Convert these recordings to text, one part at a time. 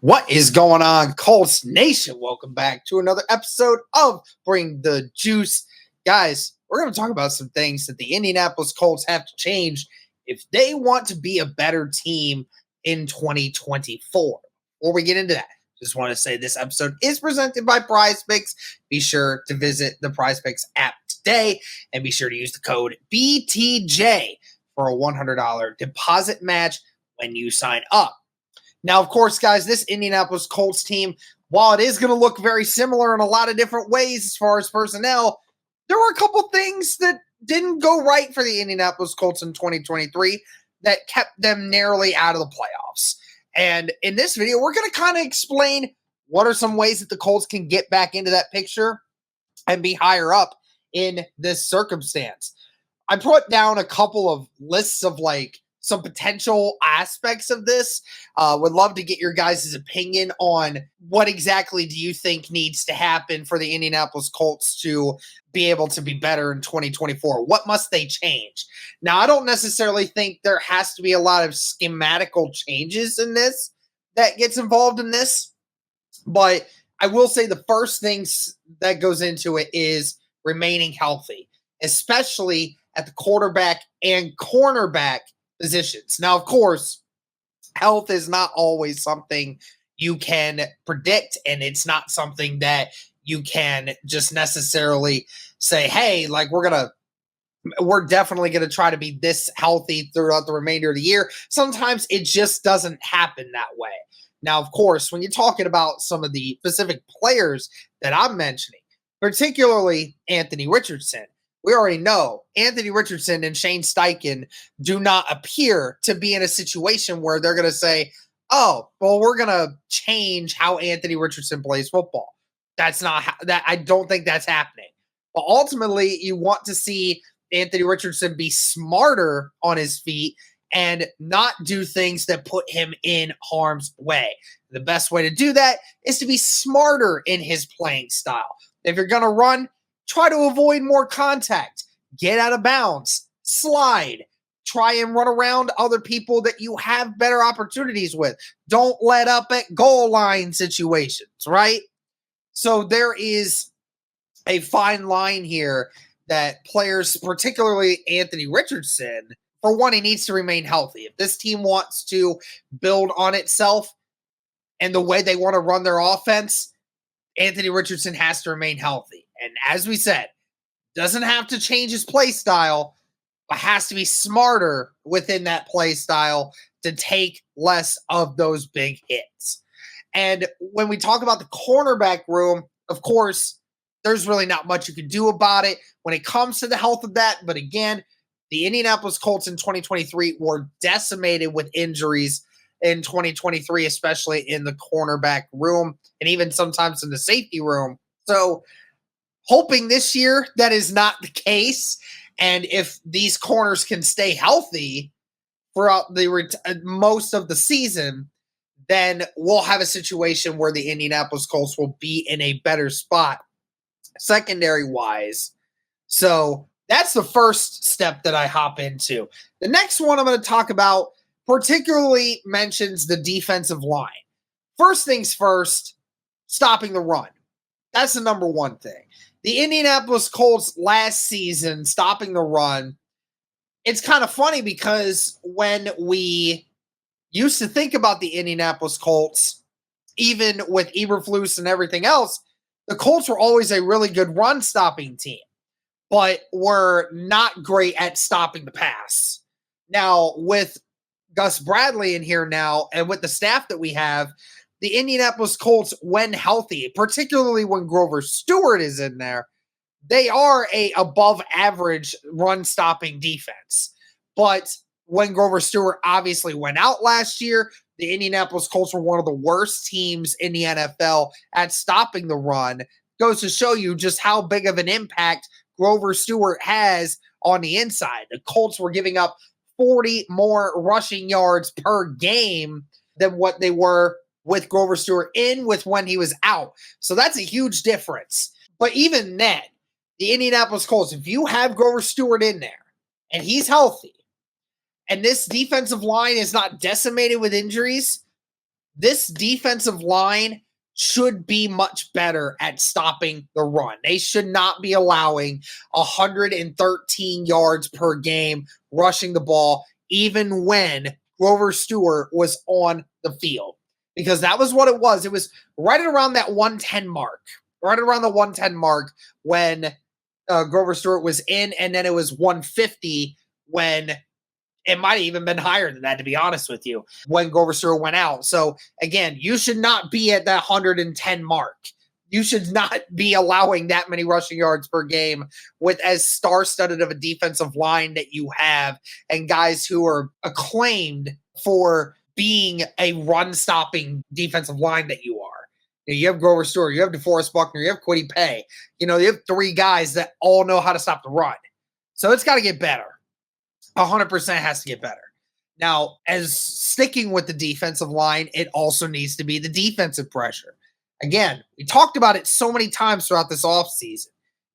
What is going on, Colts Nation? Welcome back to another episode of Bring the Juice. Guys, we're going to talk about some things that the Indianapolis Colts have to change if they want to be a better team in 2024. Before we get into that, just want to say this episode is presented by PrizePicks. Be sure to visit the PrizePicks app today and be sure to use the code BTJ for a $100 deposit match when you sign up. Now, of course, guys, this Indianapolis Colts team, while it is going to look very similar in a lot of different ways as far as personnel, there were a couple things that didn't go right for the Indianapolis Colts in 2023 that kept them narrowly out of the playoffs. And in this video, we're going to kind of explain what are some ways that the Colts can get back into that picture and be higher up in this circumstance. I put down a couple of lists of some potential aspects of this. Would love to get your guys' opinion on what exactly do you think needs to happen for the Indianapolis Colts to be able to be better in 2024? What must they change? Now, I don't necessarily think there has to be a lot of schematical changes in this that gets involved in this, but I will say the first things that goes into it is remaining healthy, especially at the quarterback and cornerback positions. Now, of course, health is not always something you can predict, and it's not something that you can just necessarily say, hey, we're definitely going to try to be this healthy throughout the remainder of the year. Sometimes it just doesn't happen that way. Now, of course, when you're talking about some of the specific players that I'm mentioning, particularly Anthony Richardson, we already know Anthony Richardson and Shane Steichen do not appear to be in a situation where they're going to say, oh, well, we're going to change how Anthony Richardson plays football. That's not that. I don't think that's happening. But ultimately, you want to see Anthony Richardson be smarter on his feet and not do things that put him in harm's way. The best way to do that is to be smarter in his playing style. If you're going to run, try to avoid more contact. Get out of bounds. Slide. Try and run around other people that you have better opportunities with. Don't let up at goal line situations, right? So there is a fine line here that players, particularly Anthony Richardson, for one, he needs to remain healthy. If this team wants to build on itself and the way they want to run their offense, Anthony Richardson has to remain healthy. And as we said, doesn't have to change his play style, but has to be smarter within that play style to take less of those big hits. And when we talk about the cornerback room, of course, there's really not much you can do about it when it comes to the health of that. But again, the Indianapolis Colts in 2023 were decimated with injuries in 2023, especially in the cornerback room and even sometimes in the safety room. So hoping this year that is not the case. And if these corners can stay healthy throughout the most of the season, then we'll have a situation where the Indianapolis Colts will be in a better spot secondary-wise. So that's the first step that I hop into. The next one I'm going to talk about particularly mentions the defensive line. First things first, stopping the run. That's the number one thing. The Indianapolis Colts last season, stopping the run, it's kind of funny because when we used to think about the Indianapolis Colts, even with Eberflus and everything else, the Colts were always a really good run-stopping team, but were not great at stopping the pass. Now, with Gus Bradley in here now, and with the staff that we have, the Indianapolis Colts, when healthy, particularly when Grover Stewart is in there, they are a above average run stopping defense. But when Grover Stewart obviously went out last year, the Indianapolis Colts were one of the worst teams in the NFL at stopping the run. Goes to show you just how big of an impact Grover Stewart has on the inside. The Colts were giving up 40 more rushing yards per game than what they were with Grover Stewart in with when he was out. So that's a huge difference. But even then, the Indianapolis Colts, if you have Grover Stewart in there and he's healthy and this defensive line is not decimated with injuries, this defensive line should be much better at stopping the run. They should not be allowing 113 yards per game rushing the ball, even when Grover Stewart was on the field, because that was what it was. It was right around that 110 mark, right around the 110 mark when Grover Stewart was in, and then it was 150 when it might have even been higher than that, to be honest with you, when Grover Stewart went out. So again, you should not be at that 110 mark. You should not be allowing that many rushing yards per game with as star-studded of a defensive line that you have, and guys who are acclaimed for being a run-stopping defensive line that you are. You have Grover Stewart, you have DeForest Buckner, you have Kwity Paye. You have 3 guys that all know how to stop the run. So it's got to get better. 100% has to get better. Now, as sticking with the defensive line, it also needs to be the defensive pressure. Again, we talked about it so many times throughout this offseason.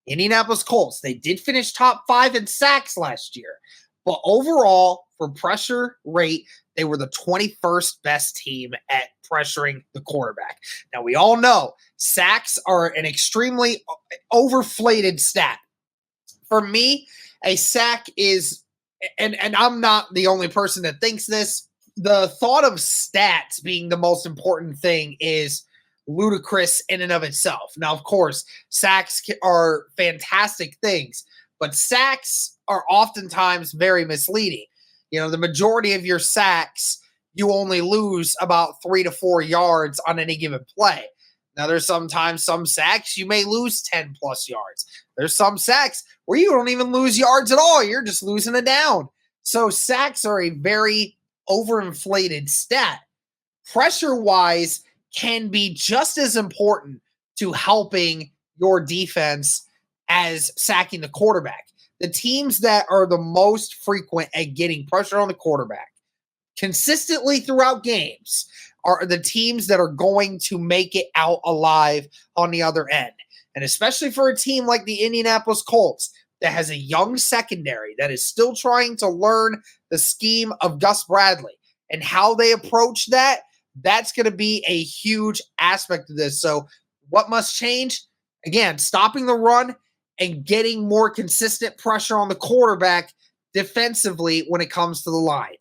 Indianapolis Colts, they did finish top 5 in sacks last year. But overall, for pressure rate, they were the 21st best team at pressuring the quarterback. Now, we all know sacks are an extremely overflated stat. For me, a sack is, and I'm not the only person that thinks this, the thought of stats being the most important thing is ludicrous in and of itself. Now, of course, sacks are fantastic things, but sacks are oftentimes very misleading. The majority of your sacks, you only lose about 3 to 4 yards on any given play. Now, there's sometimes some sacks you may lose 10 plus yards. There's some sacks where you don't even lose yards at all. You're just losing a down. So sacks are a very overinflated stat. Pressure-wise can be just as important to helping your defense as sacking the quarterback. The teams that are the most frequent at getting pressure on the quarterback consistently throughout games are the teams that are going to make it out alive on the other end. And especially for a team like the Indianapolis Colts that has a young secondary that is still trying to learn the scheme of Gus Bradley and how they approach that, that's going to be a huge aspect of this. So what must change? Again, stopping the run and getting more consistent pressure on the quarterback defensively when it comes to the line.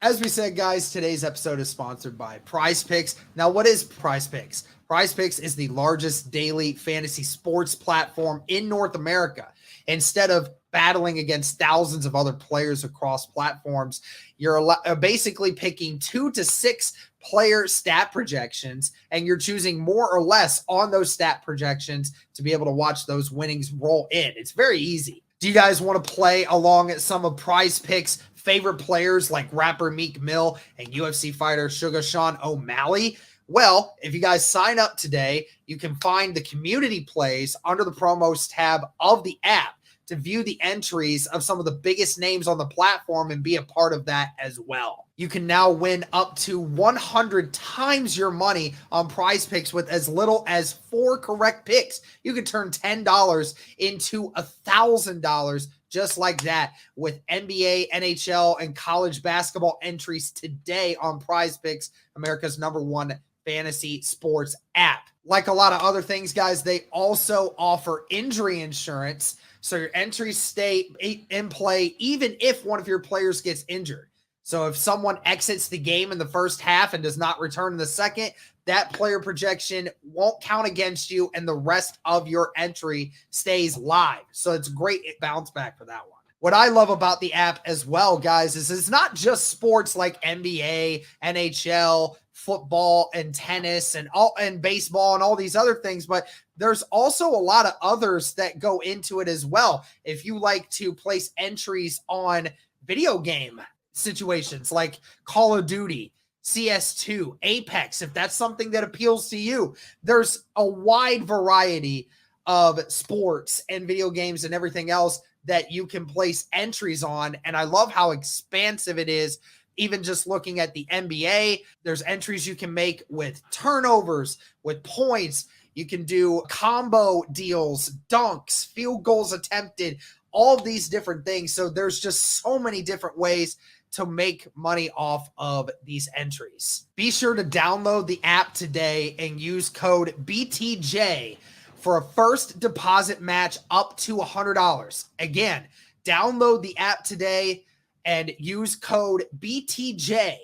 As we said, guys, today's episode is sponsored by Prize Picks. Now, what is Prize Picks? Prize Picks is the largest daily fantasy sports platform in North America. Instead of battling against thousands of other players across platforms, you're basically picking 2 to 6 player stat projections, and you're choosing more or less on those stat projections to be able to watch those winnings roll in. It's very easy. Do you guys want to play along at some of Prize Picks' favorite players like rapper Meek Mill and UFC fighter Sugar Sean O'Malley? Well, if you guys sign up today, you can find the community plays under the promos tab of the app to view the entries of some of the biggest names on the platform and be a part of that as well. You can now win up to 100 times your money on Prize Picks with as little as 4 correct picks. You can turn $10 into $1,000 just like that with NBA, NHL, and college basketball entries today on Prize Picks, America's #1 fantasy sports app. Like a lot of other things, guys, they also offer injury insurance, so your entries stay in play even if one of your players gets injured. So if someone exits the game in the first half and does not return in the second, that player projection won't count against you and the rest of your entry stays live. So it's great bounce back for that one. What I love about the app as well, guys, is it's not just sports like NBA, NHL, football, and tennis, and baseball, and all these other things, but there's also a lot of others that go into it as well. If you like to place entries on video game situations like Call of Duty, CS2, Apex, if that's something that appeals to you, there's a wide variety of sports and video games and everything else that you can place entries on. And I love how expansive it is. Even just looking at the NBA, there's entries you can make with turnovers, with points. You can do combo deals, dunks, field goals attempted, all of these different things. So there's just so many different ways to make money off of these entries. Be sure to download the app today and use code BTJ for a first deposit match up to $100. Again, download the app today and use code BTJ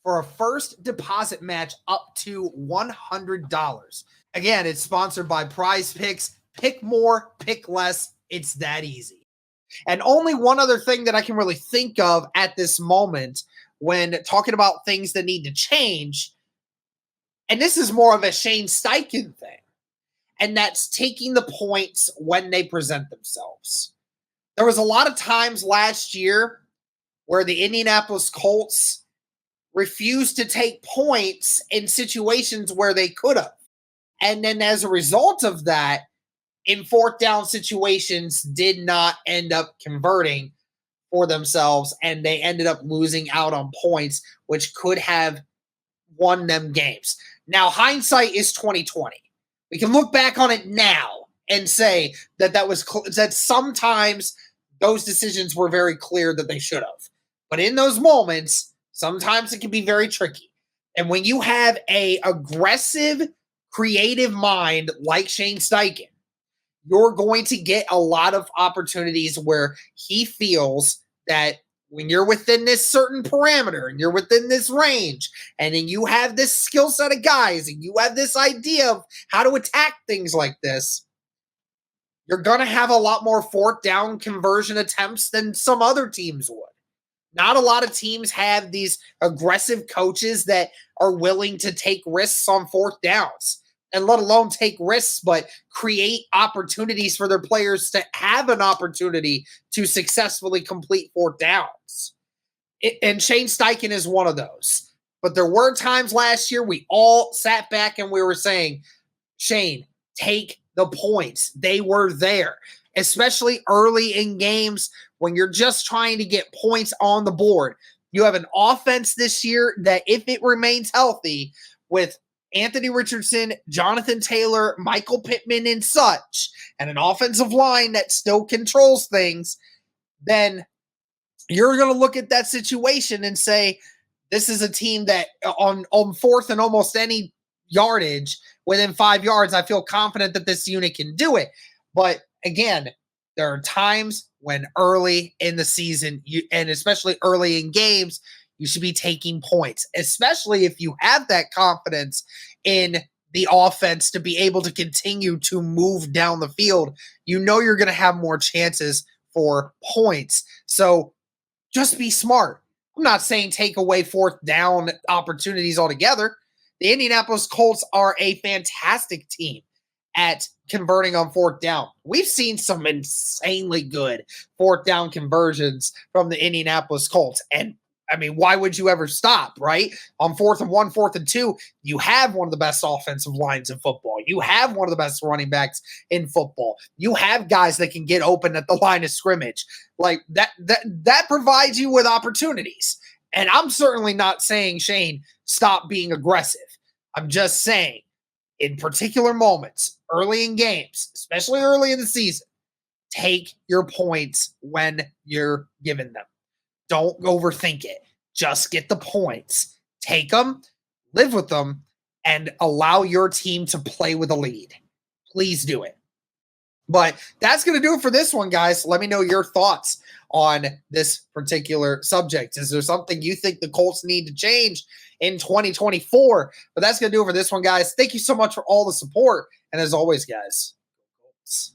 for a first deposit match up to $100. Again, it's sponsored by Prize Picks. Pick more, pick less. It's that easy. And only one other thing that I can really think of at this moment when talking about things that need to change, and this is more of a Shane Steichen thing, and that's taking the points when they present themselves. There was a lot of times last year where the Indianapolis Colts refused to take points in situations where they could have. And then as a result of that, in fourth down situations, did not end up converting for themselves, and they ended up losing out on points, which could have won them games. Now, hindsight is 2020. We can look back on it now and say that that sometimes those decisions were very clear that they should have. But in those moments, sometimes it can be very tricky. And when you have a aggressive, creative mind like Shane Steichen, you're going to get a lot of opportunities where he feels that when you're within this certain parameter and you're within this range, and then you have this skill set of guys and you have this idea of how to attack things like this, you're going to have a lot more fourth down conversion attempts than some other teams would. Not a lot of teams have these aggressive coaches that are willing to take risks on fourth downs, and let alone take risks, but create opportunities for their players to have an opportunity to successfully complete fourth downs. And Shane Steichen is one of those. But there were times last year we all sat back and we were saying, Shane, take the points. They were there, especially early in games when you're just trying to get points on the board. You have an offense this year that, if it remains healthy, with Anthony Richardson, Jonathan Taylor, Michael Pittman, and such, and an offensive line that still controls things, then you're going to look at that situation and say, this is a team that on fourth and almost any yardage within 5 yards, I feel confident that this unit can do it. But again, there are times when early in the season, and especially early in games, you should be taking points, especially if you have that confidence in the offense to be able to continue to move down the field. You know you're going to have more chances for points. So just be smart. I'm not saying take away fourth down opportunities altogether. The Indianapolis Colts are a fantastic team at converting on fourth down. We've seen some insanely good fourth down conversions from the Indianapolis Colts. And I mean, why would you ever stop, right? On 4th and 1, 4th and 2, you have one of the best offensive lines in football. You have one of the best running backs in football. You have guys that can get open at the line of scrimmage. Like that provides you with opportunities. And I'm certainly not saying, Shane, stop being aggressive. I'm just saying, in particular moments, early in games, especially early in the season, take your points when you're given them. Don't overthink it. Just get the points. Take them, live with them, and allow your team to play with a lead. Please do it. But that's going to do it for this one, guys. Let me know your thoughts on this particular subject. Is there something you think the Colts need to change in 2024? But that's going to do it for this one, guys. Thank you so much for all the support. And as always, guys, Colts.